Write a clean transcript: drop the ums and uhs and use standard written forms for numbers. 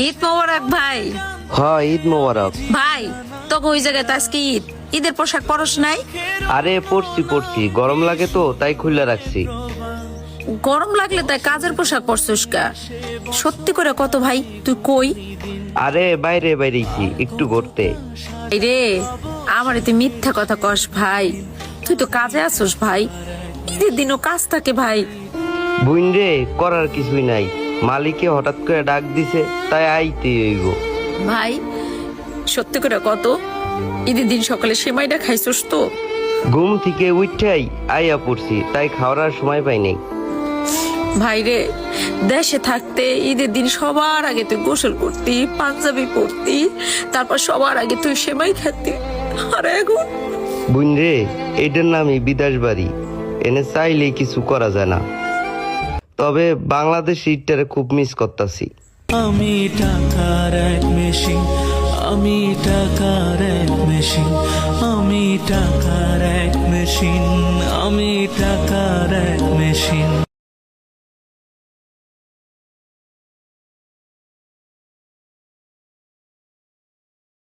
ঈদ মোবারক ভাই। হ্যাঁ, ঈদ মোবারক। ভাই তোকে ওই জায়গায় তো আজকে ঈদ, ঈদের পোশাক পরশ নাই? আরে পড়ছি, গরম লাগে তো তাই খুলে রাখছি। গরম লাগলে তাই কাজের পোশাক পরছিস কা? সত্যি করে কত ভাই, তুই কই? আরে বাইরে বাইরেছি একটু ঘুরতে। এই রে, আমারে তুই মিথ্যা কথা কস ভাই, তুই তো কাজে আসোস ভাই, ঈদের দিনও কাজ থাকে ভাই। বুইন রে, করার কিছুই নাই, মালিকে হঠাৎ করে ডাক দিছে তাই আইতে হইব। ভাই সত্যি করে কত, ঈদের দিন সকালে সেমাইটা খাইছস তো? ঘুম থেকে উঠাই আইয়া পড়ছি, তাই খাওয়ার আর সময় পাই নাই। ভাই রে, দেশে থাকতে ঈদের দিন সবার আগে তুই গোসল করতি, পাঞ্জাবি পরতি, তারপর সবার আগে তুই সেমাই খাতি, আর এখন? বুইন রে, এইটার নামই বিদেশ বাড়ি, এনে চাইলেই কিছু করা যায় না। তবে বাংলাদেশ ঈদটারে খুব মিস করতাছি। আমি টাকার এক মেশিন, আমি টাকার এক মেশিন, আমি টাকার এক মেশিন, আমি টাকার এক মেশিন।